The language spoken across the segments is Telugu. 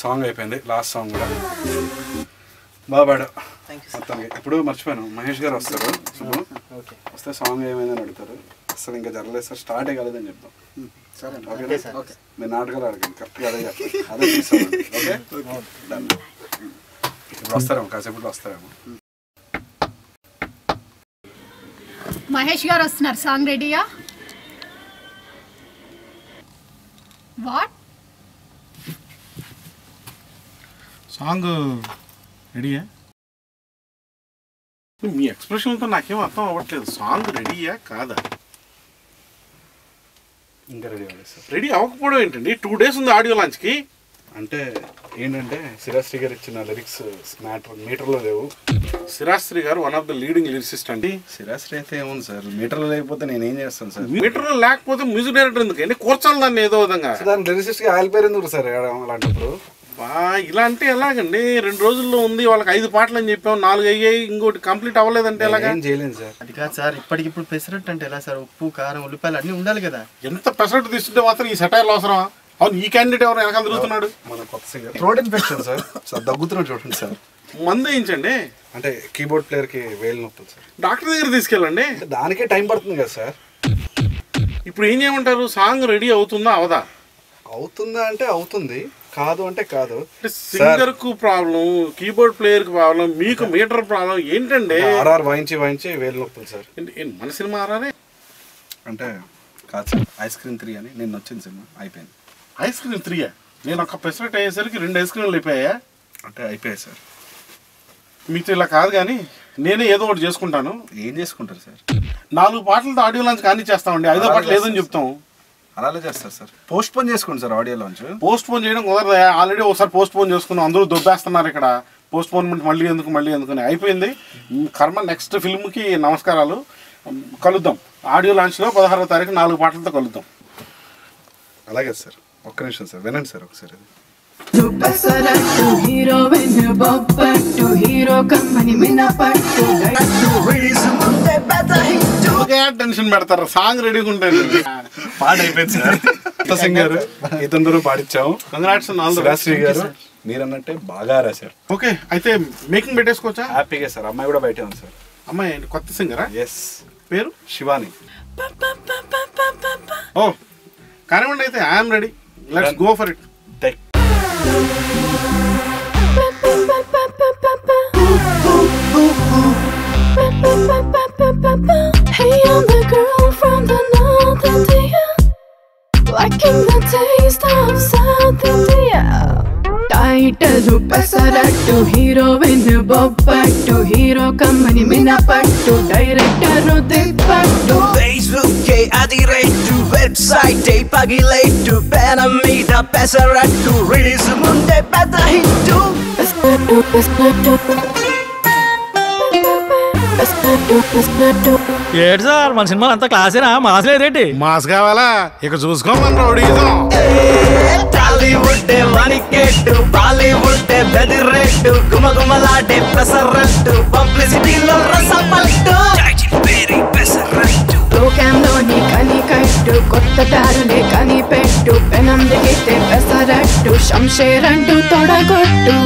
సాంగ్ అయిపోయింది, లాస్ట్ సాంగ్ కూడా బాగా పాడావు మొత్తానికి. ఇప్పుడు మర్చిపోయాను, మహేష్ గారు వస్తారు, వస్తే సాంగ్ ఏమైందని అడుగుతారు. అసలు ఇంకా జరగలేదు సార్, స్టార్టే కాలేదని చెప్తాం. మీరు నాటకాలు అడగండి, కరెక్ట్గా అదే తీసుకోండి. Okay done. ఇప్పుడు వస్తారేమో, కాసేపట్లో వస్తారేమో. మహేష్ గారు వస్తున్నారు, సాంగ్ రెడీయా? వాట్ సాంగ్ రెడీయా? మీ ఎక్స్ప్రెషన్తో నాకేం అర్థం అవ్వట్లేదు. సాంగ్ రెడీయా కాదా? ఇంకా రెడీ అవ్వలేదు సార్. రెడీ అవ్వకపోవడం ఏంటండి? 2 days ఉంది ఆడియో లాంచ్కి. అంటే ఏంటంటే శిరాశ్రీ గారు ఇచ్చిన లిరిక్స్ మీటర్లో లేవు. శిరాశ్రీ గారు one of the leading lyricist అండి. శిరాశ్రీ అయితే ఏముంది సార్, మీటర్లో లేకపోతే నేను ఏం చేస్తాను సార్? మీటర్లో లేకపోతే మ్యూజిక్ డైరెక్టర్ ఎందుకండి? కూర్చోాలి దాన్ని ఏదో విధంగా. దాని లిరిసిస్ట్గా ఆయిల్ పేరు ఎందుకు సార్ అలాంటప్పుడు? ఇలా అంటే ఎలాగండి? 2 రోజుల్లో ఉంది, వాళ్ళకి 5 పాటలు అని చెప్పాం, 4 అయ్యాయి, ఇంకోటి కంప్లీట్ అవ్వలేదంటే ఎలాగా? ఏం చేయలేదు సార్. అది కాదు సార్, ఇప్పటికిప్పుడు పెసరట్టు అంటే ఎలా సార్? ఉప్పు కారం ఉల్లిపాయలు అన్నీ ఉండాలి కదా. ఎంత పెసరట్టు తీసుకుంటే మాత్రం ఈ సెటైర్లు అవసరమా? అవును, ఈ క్యాండిడేట్ ఎవరు వెనకాల తిరుగుతున్నాడు? మన కొత్త singer, throat infection sir. Sir దగ్గుతున్నాడు చూడండి సార్. మందు వేయించండి. అంటే కీబోర్డ్ ప్లేయర్కి వేలు నొప్పులు సార్. డాక్టర్ దగ్గర తీసుకెళ్ళండి. దానికే టైం పడుతుంది కదా సార్. ఇప్పుడు ఏం చేయమంటారు? సాంగ్ రెడీ అవుతుందా అవదా? అవుతుందా అంటే అవుతుంది, కాదు అంటే కాదు. సింగర్ కు ప్రాబ్లం, కీబోర్డ్ ప్లేయర్ కు ప్రాబ్లం, మీకు మీటర్ ప్రాబ్లం ఏంటండి? ఆర్ఆర్ వాయించి వేలు నొప్పులు సార్. మన సినిమా ఆర్ఆర్ అంటే కాదు సార్, ఐస్ క్రీమ్ 3 అని నిన్న వచ్చింది సినిమా, అయిపోయింది. Ice cream 3? నేను ఒక పెసరట్ అయ్యేసరికి 2 ఐస్ క్రీమ్లు అయిపోయా. అంటే అయిపోయాయి సార్. మీతో ఇలా కాదు కానీ నేనే ఏదో ఒకటి చేసుకుంటాను. ఏం చేసుకుంటారు సార్? 4 పాటలతో ఆడియో లాంచ్ కానీ చేస్తామండి. 5వ పాట లేదని చెప్తాం. అలాగే చేస్తారు సార్. పోస్ట్ పోన్ చేసుకోండి sir audio launch. Post phone చేయడం కుదరదు. ఆల్రెడీ ఒకసారి పోస్ట్ పోన్ చేసుకున్నాం, అందరూ దొబ్బేస్తున్నారు ఇక్కడ. పోస్ట్ పోన్మెంట్ మళ్ళీ ఎందుకని అయిపోయింది. కర్మ నెక్స్ట్ ఫిల్మ్కి నమస్కారాలు. కలుద్దాం ఆడియో లాంచ్లో 16వ తారీఖు 4 పాటలతో కలుద్దాం. అలాగే సార్, ఒక్క నిమిషం సార్, వినండి సార్ ఒకసారి. టెన్షన్ పెడతారు, సాంగ్ రెడీగా ఉంటుంది. పాట అయిపోయింది సార్. కొత్త సింగర్ ఇతందరూ పాడించాము. కంగ్రాట్స్ శ్రీ గారు, మీరు అన్నట్టే బాగా రాశారు. ఓకే, అయితే మేకింగ్ పెట్టేసుకోవచ్చా? హ్యాపీగా సార్. అమ్మాయి కూడా బయట ఉంది సార్. అమ్మాయి కొత్త సింగరా? ఎస్. పేరు శివాని. ఓ కానివ్వండి, అయితే I'm ready. Let's go for it. Hey, I'm the girl from the North India, liking the taste of South India. Title Pesarattu, heroine Boppattu, hero company Minapattu, director Dippattu. Facebook adirettu, website pagilettu, penamida Pesarattu, release munde peta hittu. ఏంటి సార్ మన సినిమాలు అంతా క్లాసేనా? మాస్ లేదేంటి? మాస్ కావాలా? ఇక చూసుకోమని రౌడీజం. టాలీవుడ్ మణికెట్టు, బాలీవుడ్ బెదిరెట్టు, గుమగుమలాడే పెసరట్టు, పబ్లిసిటీలో రసపట్టు. లోకంలోని కనికట్టు, కొత్త దారులే కనిపెట్టు, పెనం దిగితే పెసరట్టు, శంషేరంటూ తొడగొట్టు.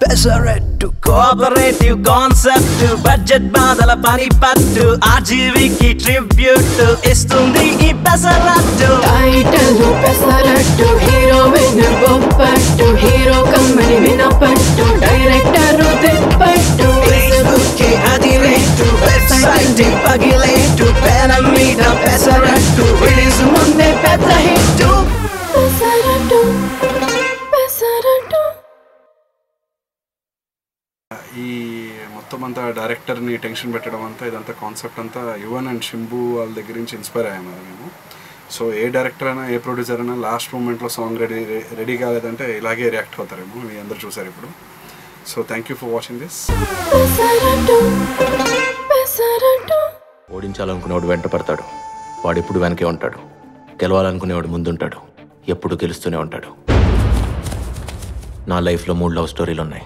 పెసరట్టు కోఆపరేటివ్ కాన్సెప్ట్, బడ్జెట్ బాధల పని పట్టు, ఆర్జీవికి ట్రిబ్యూట్ ఇస్తుంది ఈ పెసరట్టు. టైటిల్ పెసరట్టు, హీరోయిన్ బొప్పట్టు, హీరో కమ్మని వినపట్టు, డైరెక్టర్ దిప్పట్టు. ఫేస్బుక్ అదిరేట్టు, వెబ్సైట్ పగిలేట్టు, పెనం మీద పెసరట్టు, రిలీజ్ ముందే పెద్ద హిట్టు. పెసరట్టు పెసరట్టు. ఈ మొత్తం అంతా డైరెక్టర్ని టెన్షన్ పెట్టడం అంతా, ఇదంతా కాన్సెప్ట్ అంతా యువన్ అండ్ శంభు వాళ్ళ దగ్గర నుంచి ఇన్స్పైర్ అయ్యాము మేము. సో ఏ డైరెక్టర్ అయినా ఏ ప్రొడ్యూసర్ అయినా లాస్ట్ మూమెంట్లో సాంగ్ రెడీ కాలేదంటే ఇలాగే రియాక్ట్ అవుతారేమో. మీ అందరూ చూసారు ఇప్పుడు. So thank you for watching this. ఓడించాలనుకునేవాడు వెంట పడతాడు, వాడు ఎప్పుడు వెనకే ఉంటాడు. గెలవాలనుకునేవాడు ముందుంటాడు, ఎప్పుడు గెలుస్తూనే ఉంటాడు. నా లైఫ్లో 3 లవ్ స్టోరీలు ఉన్నాయి.